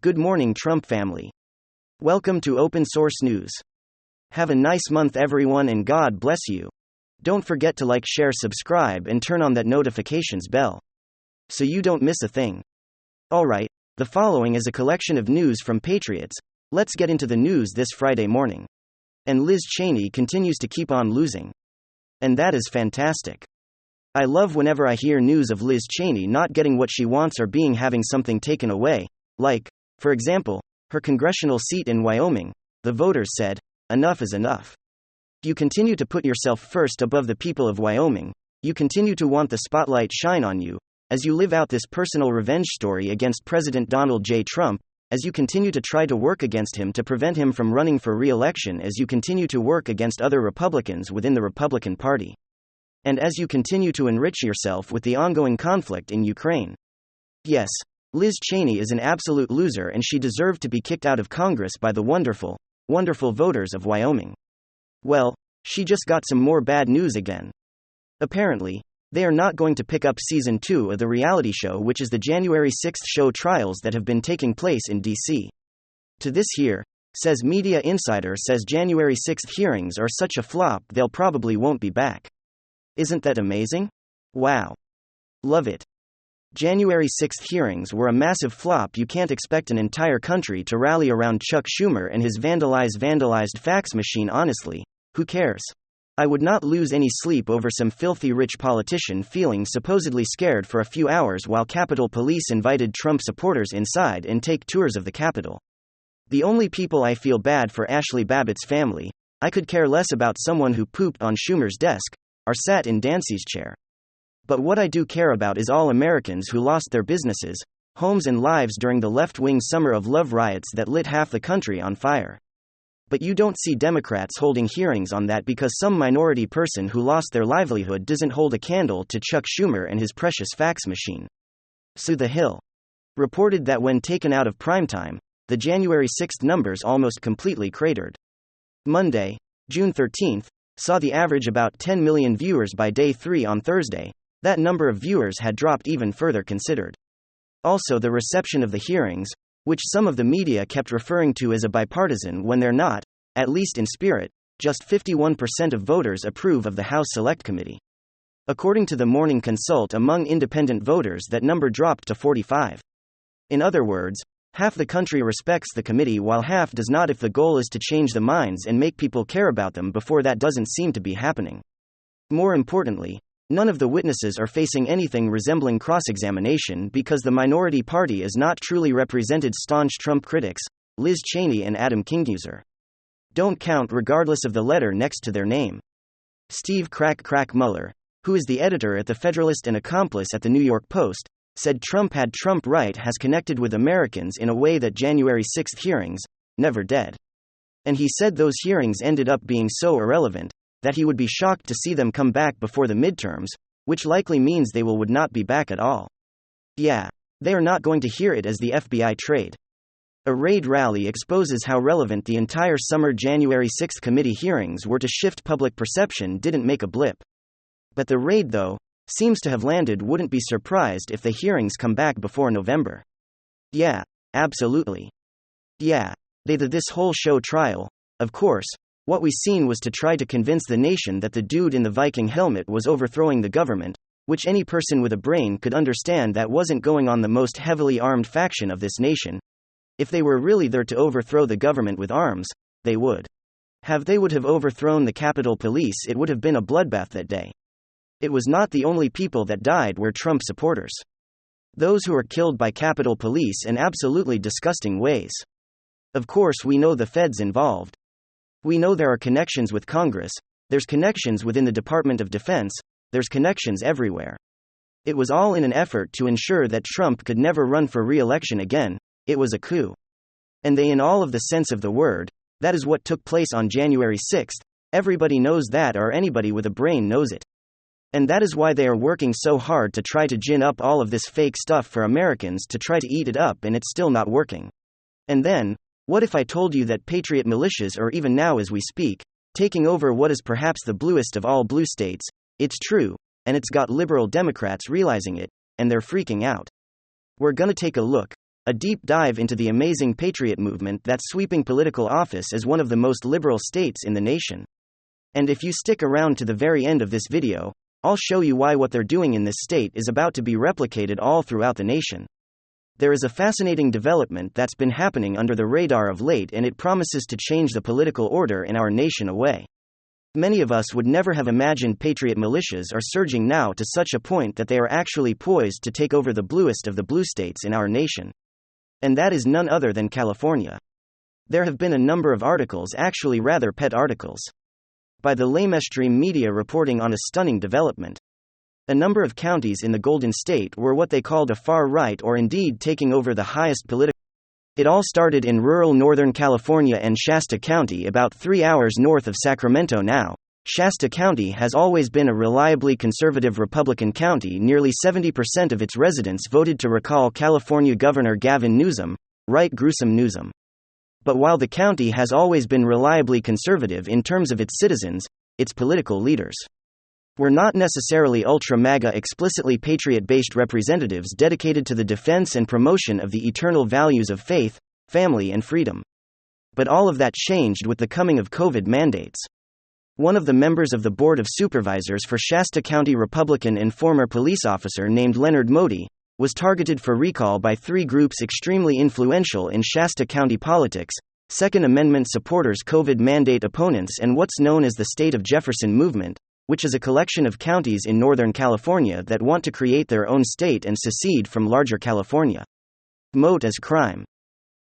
Good morning, Trump family. Welcome to Open Source News. Have a nice month, everyone, and God bless you. Don't forget to like, share, subscribe, and turn on that notifications bell so you don't miss a thing. Alright, the following is a collection of news from Patriots. Let's get into the news this Friday morning. And Liz Cheney continues to keep on losing. And that is fantastic. I love whenever I hear news of Liz Cheney not getting what she wants or having something taken away, like, for example, her congressional seat in Wyoming. The voters said, "Enough is enough. You continue to put yourself first above the people of Wyoming. You continue to want the spotlight shine on you, as you live out this personal revenge story against President Donald J. Trump, as you continue to try to work against him to prevent him from running for re-election, as you continue to work against other Republicans within the Republican Party, and as you continue to enrich yourself with the ongoing conflict in Ukraine." Yes, Liz Cheney is an absolute loser, and she deserved to be kicked out of Congress by the wonderful, wonderful voters of Wyoming. Well, she just got some more bad news again. Apparently, they are not going to pick up Season 2 of the reality show, which is the January 6th show trials that have been taking place in D.C. To this here, says Media Insider, says January 6th hearings are such a flop they'll probably won't be back. Isn't that amazing? Wow. Love it. January 6th hearings were a massive flop. You can't expect an entire country to rally around Chuck Schumer and his vandalized fax machine. Honestly, who cares? I would not lose any sleep over some filthy rich politician feeling supposedly scared for a few hours while Capitol Police invited Trump supporters inside and take tours of the Capitol. The only people I feel bad for, Ashley Babbitt's family. I could care less about someone who pooped on Schumer's desk or sat in Dancy's chair. But what I do care about is all Americans who lost their businesses, homes, and lives during the left-wing Summer of Love riots that lit half the country on fire. But you don't see Democrats holding hearings on that because some minority person who lost their livelihood doesn't hold a candle to Chuck Schumer and his precious fax machine. So The Hill reported that when taken out of primetime, the January 6th numbers almost completely cratered. Monday, June 13th, saw the average about 10 million viewers. By day 3 on Thursday, that number of viewers had dropped even further considered. Also, the reception of the hearings, which some of the media kept referring to as a bipartisan when they're not, at least in spirit, just 51% of voters approve of the House Select Committee. According to the Morning Consult, among independent voters that number dropped to 45. In other words, half the country respects the committee while half does not. If the goal is to change the minds and make people care about them before, that doesn't seem to be happening. More importantly, none of the witnesses are facing anything resembling cross-examination because the minority party is not truly represented. Staunch Trump critics, Liz Cheney and Adam Kinguser, don't count regardless of the letter next to their name. Steve Crack Mueller, who is the editor at The Federalist and accomplice at the New York Post, said Trump right has connected with Americans in a way that January 6th hearings never did. And he said those hearings ended up being so irrelevant that he would be shocked to see them come back before the midterms, which likely means they would not be back at all. Yeah, they are not going to hear it as the FBI trade. A raid rally exposes how relevant the entire summer January 6th committee hearings were to shift public perception. Didn't make a blip. But the raid, though, seems to have landed. Wouldn't be surprised if the hearings come back before November. Yeah, absolutely. Yeah, this whole show trial, of course. What we seen was to try to convince the nation that the dude in the Viking helmet was overthrowing the government, which any person with a brain could understand that wasn't going on the most heavily armed faction of this nation. If they were really there to overthrow the government with arms, they would have overthrown the Capitol Police. It would have been a bloodbath that day. It was not the only people that died were Trump supporters. Those who were killed by Capitol Police in absolutely disgusting ways. Of course, we know the feds involved. We know there are connections with Congress, there's connections within the Department of Defense, there's connections everywhere. It was all in an effort to ensure that Trump could never run for re-election again. It was a coup. And they, in all of the sense of the word, that is what took place on January 6th. Everybody knows that, or anybody with a brain knows it. And that is why they are working so hard to try to gin up all of this fake stuff for Americans to try to eat it up, and it's still not working. And then, what if I told you that patriot militias are even now as we speak, taking over what is perhaps the bluest of all blue states? It's true, and it's got liberal Democrats realizing it, and they're freaking out. We're gonna take a look. a deep dive into the amazing patriot movement that's sweeping political office as one of the most liberal states in the nation. And if you stick around to the very end of this video, I'll show you why what they're doing in this state is about to be replicated all throughout the nation. There is a fascinating development that's been happening under the radar of late, and it promises to change the political order in our nation away. Many of us would never have imagined patriot militias are surging now to such a point that they are actually poised to take over the bluest of the blue states in our nation. And that is none other than California. There have been a number of articles, actually rather pet articles, by the mainstream media reporting on a stunning development. A number of counties in the Golden State were what they called a far right, or indeed taking over the highest political. It all started in rural Northern California and Shasta County, about 3 hours north of Sacramento now. Shasta County has always been a reliably conservative Republican county. Nearly 70% of its residents voted to recall California Governor Gavin Newsom, right gruesome Newsom. But while the county has always been reliably conservative in terms of its citizens, its political leaders were not necessarily ultra-MAGA explicitly patriot-based representatives dedicated to the defense and promotion of the eternal values of faith, family and freedom. But all of that changed with the coming of COVID mandates. One of the members of the Board of Supervisors for Shasta County, Republican and former police officer named Leonard Modi, was targeted for recall by 3 groups extremely influential in Shasta County politics: Second Amendment supporters, COVID mandate opponents, and what's known as the State of Jefferson movement, which is a collection of counties in Northern California that want to create their own state and secede from larger California. Moat as crime.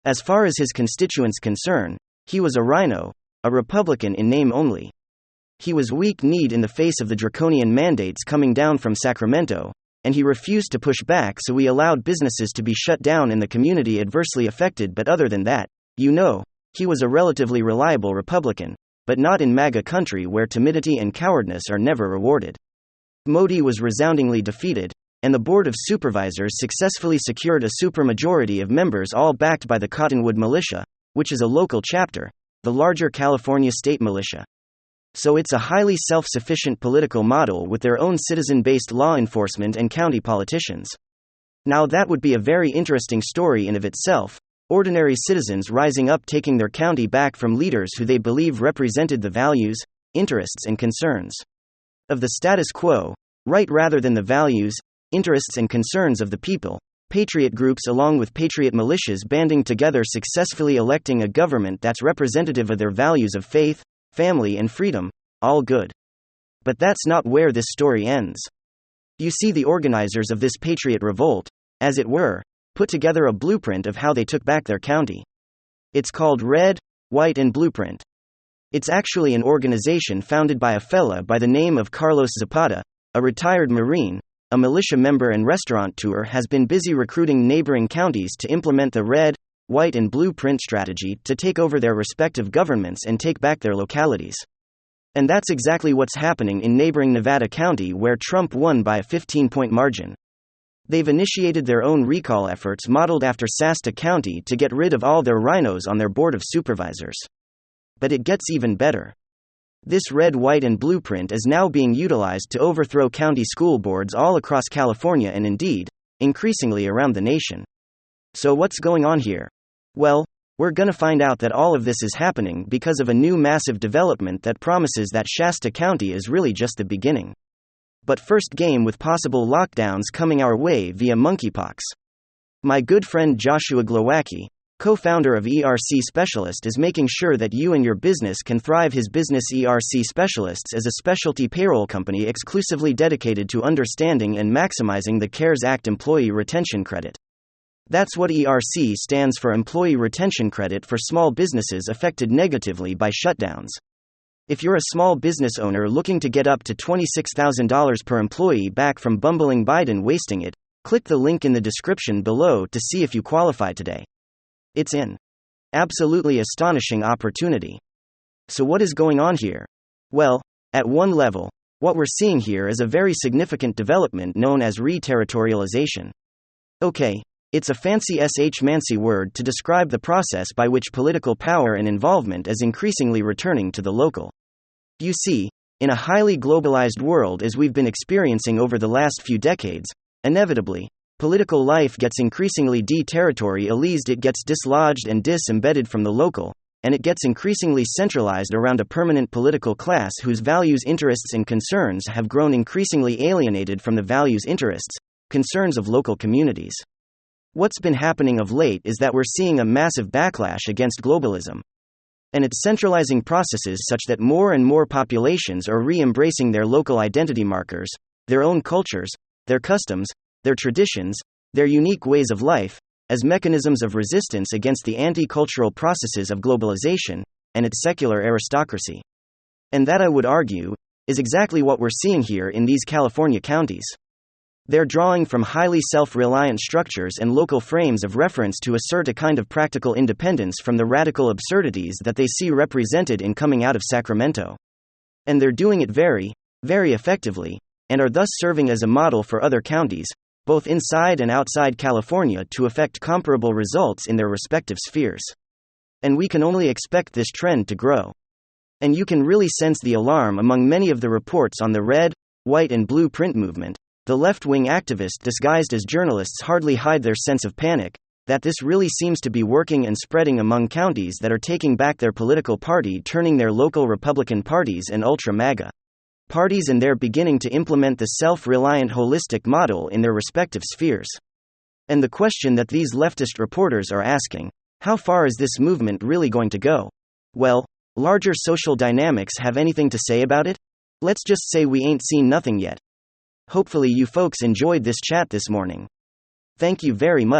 As far as his constituents concern, he was a rhino, a Republican in name only. He was weak-kneed in the face of the draconian mandates coming down from Sacramento, and he refused to push back, so we allowed businesses to be shut down in the community adversely affected. But other than that, he was a relatively reliable Republican, but not in MAGA country where timidity and cowardice are never rewarded. Modi was resoundingly defeated, and the Board of Supervisors successfully secured a supermajority of members, all backed by the Cottonwood Militia, which is a local chapter, the larger California state militia. So it's a highly self-sufficient political model with their own citizen-based law enforcement and county politicians. Now that would be a very interesting story in of itself. Ordinary citizens rising up, taking their county back from leaders who they believe represented the values, interests and concerns of the status quo, right, rather than the values, interests and concerns of the people. Patriot groups along with patriot militias banding together, successfully electing a government that's representative of their values of faith, family and freedom. All good. But that's not where this story ends. You see, the organizers of this patriot revolt, as it were, put together a blueprint of how they took back their county. It's called Red, White and Blueprint. It's actually an organization founded by a fella by the name of Carlos Zapata, a retired Marine, a militia member and restaurateur. Has been busy recruiting neighboring counties to implement the Red, White and Blueprint strategy to take over their respective governments and take back their localities. And that's exactly what's happening in neighboring Nevada County, where Trump won by a 15-point margin. They've initiated their own recall efforts modeled after Shasta County to get rid of all their rhinos on their Board of Supervisors. But it gets even better. This Red, White and Blueprint is now being utilized to overthrow county school boards all across California and indeed, increasingly around the nation. So what's going on here? Well, we're gonna find out that all of this is happening because of a new massive development that promises that Shasta County is really just the beginning. But first, game with possible lockdowns coming our way via monkeypox. My good friend Joshua Glowacki, co-founder of ERC Specialist, is making sure that you and your business can thrive. His business, ERC Specialists, is a specialty payroll company exclusively dedicated to understanding and maximizing the CARES Act Employee Retention Credit. That's what ERC stands for: Employee Retention Credit for small businesses affected negatively by shutdowns. If you're a small business owner looking to get up to $26,000 per employee back from bumbling Biden wasting it, click the link in the description below to see if you qualify today. It's an absolutely astonishing opportunity. So what is going on here? Well, at one level, what we're seeing here is a very significant development known as ReTerritorialization. Okay, it's a fancy mancy word to describe the process by which political power and involvement is increasingly returning to the local. You see, in a highly globalized world as we've been experiencing over the last few decades, inevitably, Political life gets increasingly deterritorialized, it gets dislodged and disembedded from the local, and it gets increasingly centralized around a permanent political class whose values, interests, and concerns have grown increasingly alienated from the values, interests, concerns of local communities. What's been happening of late is that we're seeing a massive backlash against globalism. And it's centralizing processes such that more and more populations are re-embracing their local identity markers, their own cultures, their customs, their traditions, their unique ways of life, as mechanisms of resistance against the anti-cultural processes of globalization and its secular aristocracy. And that, I would argue, is exactly what we're seeing here in these California counties. They're drawing from highly self-reliant structures and local frames of reference to assert a kind of practical independence from the radical absurdities that they see represented in coming out of Sacramento. And they're doing it very, very effectively, and are thus serving as a model for other counties, both inside and outside California, to effect comparable results in their respective spheres. And we can only expect this trend to grow. And you can really sense the alarm among many of the reports on the red, white, and blue print movement. The left-wing activists disguised as journalists hardly hide their sense of panic, that this really seems to be working and spreading among counties that are taking back their political party, turning their local Republican parties and ultra-MAGA parties, and they're beginning to implement the self-reliant holistic model in their respective spheres. And the question that these leftist reporters are asking, how far is this movement really going to go? Well, larger social dynamics have anything to say about it? Let's just say we ain't seen nothing yet. Hopefully you folks enjoyed this chat this morning. Thank you very much.